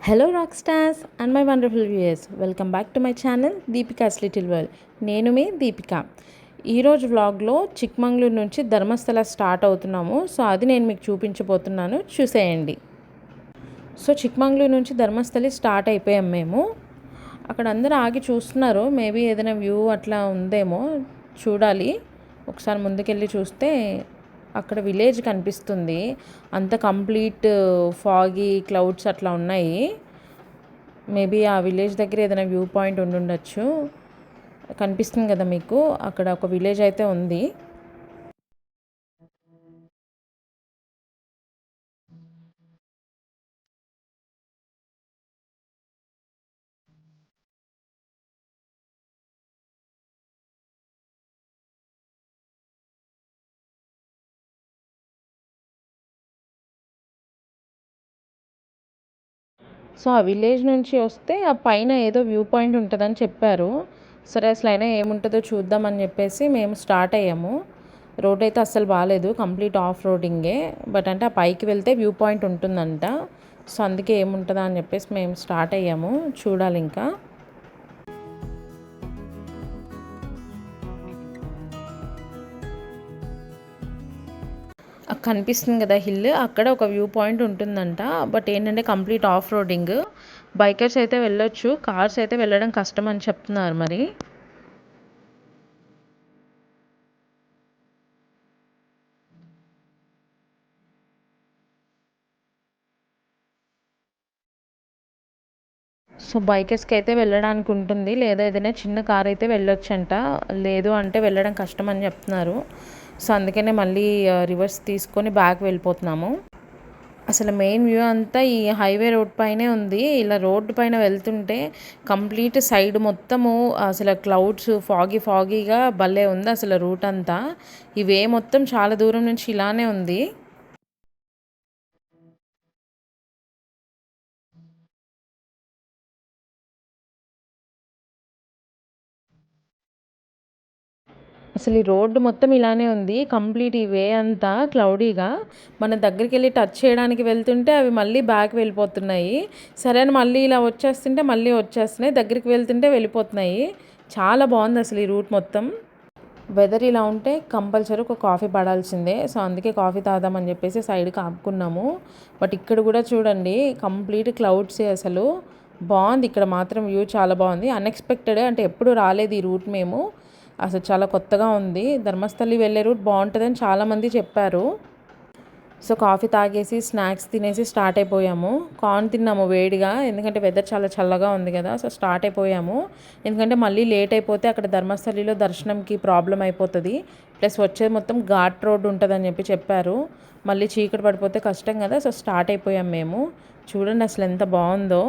Hello rock stars and my wonderful viewers, welcome back to my channel Deepika's little world. నేను మీ దీపిక. ఈరోజు వ్లాగ్లో చిక్మంగళూరు నుంచి Dharmasthala start అవుతున్నాము. సో అది నేను మీకు చూపించబోతున్నాను, చూసేయండి. సో చిక్మంగళూరు నుంచి ధర్మస్థలి స్టార్ట్ అయిపోయాం మేము. అక్కడ అందరూ ఆగి చూస్తున్నారు, మేబీ ఏదైనా వ్యూ అట్లా ఉందేమో చూడాలి. ఒకసారి ముందుకెళ్ళి చూస్తే అక్కడ విలేజ్ కనిపిస్తుంది. అంత కంప్లీట్ ఫాగీ క్లౌడ్స్ అట్లా ఉన్నాయి. మేబీ ఆ విలేజ్ దగ్గర ఏదైనా వ్యూ పాయింట్ ఉండుండొచ్చు. కనిపిస్తుంది కదా మీకు, అక్కడ ఒక విలేజ్ అయితే ఉంది. సో ఆ విలేజ్ నుంచి వస్తే ఆ పైన ఏదో వ్యూ పాయింట్ ఉంటుందని చెప్పారు. సరే అసలు అయినా ఏముంటుందో చూద్దామని చెప్పేసి మేము స్టార్ట్ అయ్యాము. రోడ్ అయితే అస్సలు బాగాలేదు, కంప్లీట్ ఆఫ్ రోడింగే. బట్ అంటే ఆ పైకి వెళ్తే వ్యూ పాయింట్ ఉంటుందంట. సో అందుకే ఏముంటుందా అని చెప్పేసి మేము స్టార్ట్ అయ్యాము. చూడాలి ఇంకా. కనిపిస్తుంది కదా హిల్, అక్కడ ఒక వ్యూ పాయింట్ ఉంటుందంట. బట్ ఏంటంటే కంప్లీట్ ఆఫ్ రోడింగ్. బైకర్స్ అయితే వెళ్ళొచ్చు, కార్స్ అయితే వెళ్ళడం కష్టం అని చెప్తున్నారు మరి. సో బైకర్స్కి అయితే వెళ్ళడానికి ఉంటుంది, లేదా ఏదైనా చిన్న కార్ అయితే వెళ్ళొచ్చంట. లేదు అంటే వెళ్ళడం కష్టం అని చెప్తున్నారు. సో అందుకనే మళ్ళీ రివర్స్ తీసుకొని బ్యాక్ వెళ్ళిపోతున్నాము. అసలు మెయిన్ వ్యూ అంతా ఈ హైవే రోడ్ పైనే ఉంది. ఇలా రోడ్డు పైన వెళ్తుంటే కంప్లీట్ సైడ్ మొత్తము అసలు క్లౌడ్స్ ఫాగీగా భలే ఉంది అసలు రూట్ అంతా. ఈ వే మొత్తం చాలా దూరం నుంచి ఇలానే ఉంది. అసలు ఈ రోడ్డు మొత్తం ఇలానే ఉంది, కంప్లీట్ ఈ వే అంతా క్లౌడీగా. మన దగ్గరికి వెళ్ళి టచ్ చేయడానికి వెళ్తుంటే అవి మళ్ళీ బ్యాక్ వెళ్ళిపోతున్నాయి. సరే అని మళ్ళీ ఇలా వచ్చేస్తుంటే మళ్ళీ వచ్చేస్తున్నాయి, దగ్గరికి వెళ్తుంటే వెళ్ళిపోతున్నాయి. చాలా బాగుంది అసలు ఈ రూట్ మొత్తం. వెదర్ ఇలా ఉంటే కంపల్సరీ ఒక కాఫీ పడాల్సిందే. సో అందుకే కాఫీ తాగుదామని చెప్పేసి సైడ్కి ఆపుకున్నాము. బట్ ఇక్కడ కూడా చూడండి కంప్లీట్ క్లౌడ్సే అసలు. బాగుంది ఇక్కడ మాత్రం వ్యూ, చాలా బాగుంది. అన్ఎక్స్పెక్టెడ్, అంటే ఎప్పుడు రాలేదు ఈ రూట్ మేము. అసలు చాలా కొత్తగా ఉంది. ధర్మస్థలి వెళ్ళే రూట్ బాగుంటుందని చాలామంది చెప్పారు. సో కాఫీ తాగేసి స్నాక్స్ తినేసి స్టార్ట్ అయిపోయాము. కార్న్ తిన్నాము వేడిగా, ఎందుకంటే వెదర్ చాలా చల్లగా ఉంది కదా. సో స్టార్ట్ అయిపోయాము, ఎందుకంటే మళ్ళీ లేట్ అయిపోతే అక్కడ ధర్మస్థలిలో దర్శనంకి ప్రాబ్లం అయిపోతుంది. ప్లస్ వచ్చేది మొత్తం ఘాట్ రోడ్ ఉంటుందని చెప్పారు. మళ్ళీ చీకటి పడిపోతే కష్టం కదా. సో స్టార్ట్ అయిపోయాం మేము. చూడండి అసలు ఎంత బాగుందో.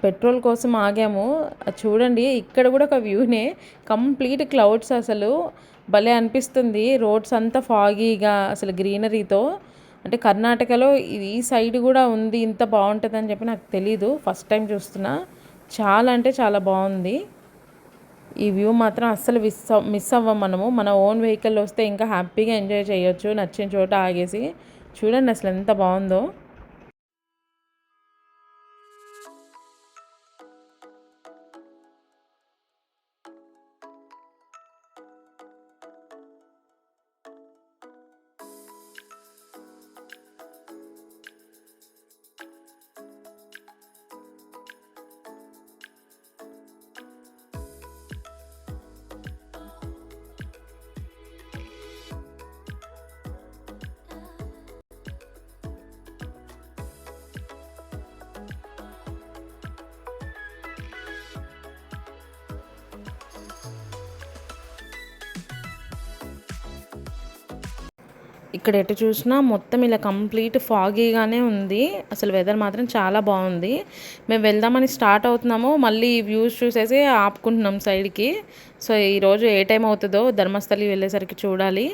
పెట్రోల్ కోసం ఆగాము. చూడండి ఇక్కడ కూడా ఒక వ్యూనే, కంప్లీట్ క్లౌడ్స్ అసలు భలే అనిపిస్తుంది. రోడ్స్ అంతా ఫాగీగా అసలు గ్రీనరీతో. అంటే కర్ణాటకలో ఈ సైడ్ కూడా ఉంది ఇంత బాగుంటుందని చెప్పి నాకు తెలీదు, ఫస్ట్ టైం చూస్తున్నా. చాలా అంటే చాలా బాగుంది ఈ వ్యూ మాత్రం. అస్సలు మిస్ అవ్వం మనము. మన ఓన్ వెహికల్ వస్తే ఇంకా హ్యాపీగా ఎంజాయ్ చేయొచ్చు, నచ్చిన చోట ఆగేసి. చూడండి అసలు ఎంత బాగుందో. ఇక్కడ ఎటు చూసినా మొత్తం ఇలా కంప్లీట్ ఫాగీగానే ఉంది. అసలు వెదర్ మాత్రం చాలా బాగుంది. మేము వెళ్దామని స్టార్ట్ అవుతున్నాము, మళ్ళీ వ్యూస్ చూసేసి ఆపుకుంటున్నాం సైడ్కి. సో ఈరోజు ఏ టైం అవుతుందో ధర్మస్థలి వెళ్ళేసరికి చూడాలి.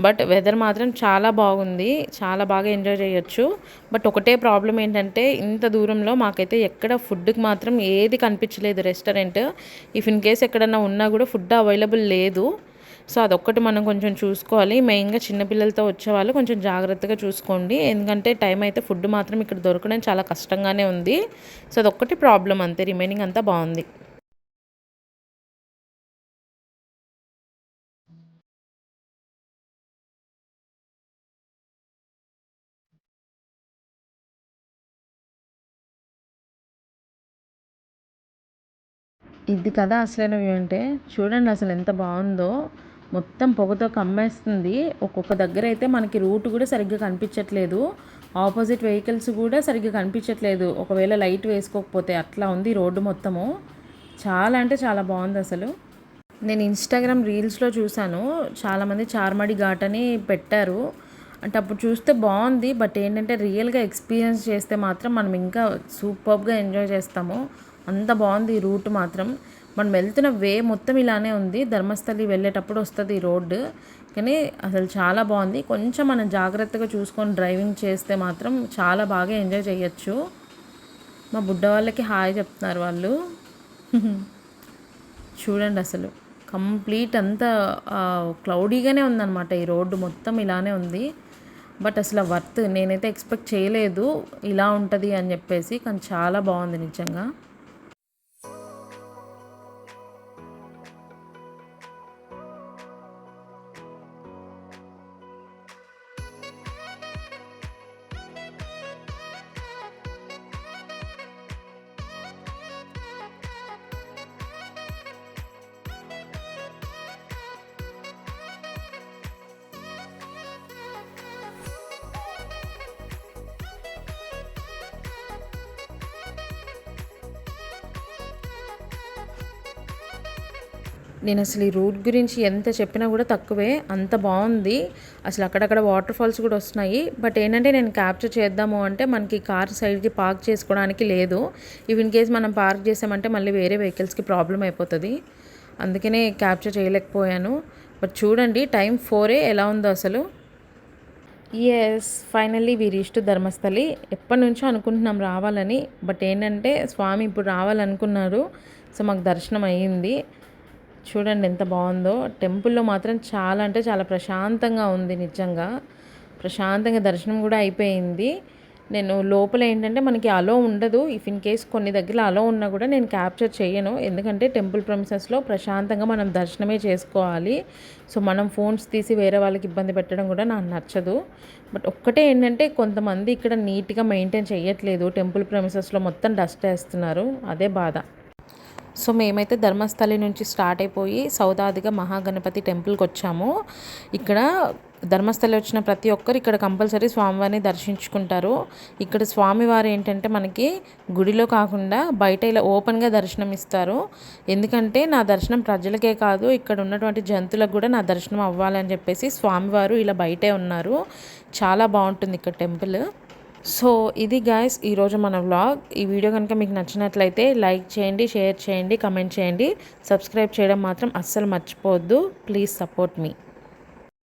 బట్ వెదర్ మాత్రం చాలా బాగుంది, చాలా బాగా ఎంజాయ్ చేయొచ్చు. బట్ ఒకటే ప్రాబ్లం ఏంటంటే ఇంత దూరంలో మాకైతే ఎక్కడ ఫుడ్కి మాత్రం ఏది కనిపించలేదు రెస్టారెంట్. ఇఫ్ ఇన్ కేస్ ఎక్కడన్నా ఉన్నా కూడా ఫుడ్ అవైలబుల్ లేదు. సో అదొక్కటి మనం కొంచెం చూసుకోవాలి. మెయిన్గా చిన్నపిల్లలతో వచ్చేవాళ్ళు కొంచెం జాగ్రత్తగా చూసుకోండి, ఎందుకంటే టైం అయితే ఫుడ్ మాత్రం ఇక్కడ దొరకడం చాలా కష్టంగానే ఉంది. సో అదొక్కటి ప్రాబ్లం అంతే, రిమైనింగ్ అంతా బాగుంది. ఇది కదా అసలైన వ్యూ అంటే, చూడండి అసలు ఎంత బాగుందో. మొత్తం పొగతో కమ్మేస్తుంది. ఒక్కొక్క దగ్గర అయితే మనకి రూట్ కూడా సరిగ్గా కనిపించట్లేదు, ఆపోజిట్ వెహికల్స్ కూడా సరిగ్గా కనిపించట్లేదు ఒకవేళ లైట్ వేసుకోకపోతే. అట్లా ఉంది రోడ్డు మొత్తము. చాలా అంటే చాలా బాగుంది అసలు. నేను ఇన్స్టాగ్రామ్ రీల్స్లో చూశాను, చాలామంది చార్మాడి ఘాట్ అని పెట్టారు. అంటే అప్పుడు చూస్తే బాగుంది, బట్ ఏంటంటే రియల్గా ఎక్స్పీరియన్స్ చేస్తే మాత్రం మనం ఇంకా సూపర్గా ఎంజాయ్ చేస్తాము. అంత బాగుంది ఈ రూట్ మాత్రం. మనం వెళ్తున్న వే మొత్తం ఇలానే ఉంది, ధర్మస్థలి వెళ్ళేటప్పుడు వస్తుంది ఈ రోడ్డు. కానీ అసలు చాలా బాగుంది. కొంచెం మనం జాగ్రత్తగా చూసుకొని డ్రైవింగ్ చేస్తే మాత్రం చాలా బాగా ఎంజాయ్ చేయొచ్చు. మా బుడ్డ వాళ్ళకి హాయ్ చెప్తున్నారు వాళ్ళు. చూడండి అసలు కంప్లీట్ అంతా క్లౌడీగానే ఉందన్నమాట. ఈ రోడ్డు మొత్తం ఇలానే ఉంది. బట్ అసలు వర్త్, నేనైతే ఎక్స్పెక్ట్ చేయలేదు ఇలా ఉంటుంది అని చెప్పేసి, కానీ చాలా బాగుంది నిజంగా. నేను అసలు ఈ రూట్ గురించి ఎంత చెప్పినా కూడా తక్కువే, అంత బాగుంది అసలు. అక్కడక్కడ వాటర్ ఫాల్స్ కూడా వస్తున్నాయి. బట్ ఏంటంటే నేను క్యాప్చర్ చేద్దాము అంటే మనకి కార్ సైడ్కి పార్క్ చేసుకోవడానికి లేదు. ఇన్ కేస్ మనం పార్క్ చేసామంటే మళ్ళీ వేరే వెహికల్స్కి ప్రాబ్లం అయిపోతుంది, అందుకనే క్యాప్చర్ చేయలేకపోయాను. బట్ చూడండి టైం 4 ఎలా ఉందో అసలు. Yes, finally we reach to Dharmasthala. ఎప్పటి నుంచో అనుకుంటున్నాం రావాలని, బట్ ఏంటంటే స్వామి ఇప్పుడు రావాలనుకున్నారు. సో మాకు దర్శనం అయ్యింది. చూడండి ఎంత బాగుందో. టెంపుల్లో మాత్రం చాలా అంటే చాలా ప్రశాంతంగా ఉంది నిజంగా. ప్రశాంతంగా దర్శనం కూడా అయిపోయింది. నేను లోపల ఏంటంటే మనకి అలో ఉండదు, ఇన్ కేస్ కొన్ని దగ్గర అలో ఉన్నా కూడా నేను క్యాప్చర్ చేయను, ఎందుకంటే టెంపుల్ ప్రమిసెస్లో ప్రశాంతంగా మనం దర్శనమే చేసుకోవాలి. సో మనం ఫోన్స్ తీసి వేరే వాళ్ళకి ఇబ్బంది పెట్టడం కూడా నాకు నచ్చదు. బట్ ఒక్కటే ఏంటంటే కొంతమంది ఇక్కడ నీట్గా మెయింటైన్ చేయట్లేదు, టెంపుల్ ప్రమిసెస్లో మొత్తం డస్ట్ వేస్తున్నారు, అదే బాధ. సో మేమైతే ధర్మస్థలి నుంచి స్టార్ట్ అయిపోయి సౌదాదిగా మహాగణపతి టెంపుల్కి వచ్చాము. ఇక్కడ ధర్మస్థలి వచ్చిన ప్రతి ఒక్కరు ఇక్కడ కంపల్సరీ స్వామివారిని దర్శించుకుంటారు. ఇక్కడ స్వామివారు ఏంటంటే మనకి గుడిలో కాకుండా బయట ఇలా ఓపెన్గా దర్శనం ఇస్తారు. ఎందుకంటే నా దర్శనం ప్రజలకే కాదు, ఇక్కడ ఉన్నటువంటి జంతువులకు కూడా నా దర్శనం అవ్వాలని చెప్పేసి స్వామివారు ఇలా బయటే ఉన్నారు. చాలా బాగుంటుంది ఇక్కడ టెంపుల్. సో ఇది గాయస్ ఈరోజు మన వ్లాగ్. ఈ వీడియో కనుక మీకు నచ్చినట్లయితే లైక్ చేయండి, షేర్ చేయండి, కమెంట్ చేయండి. సబ్స్క్రైబ్ చేయడం మాత్రం అస్సలు మర్చిపోవద్దు. Please support me.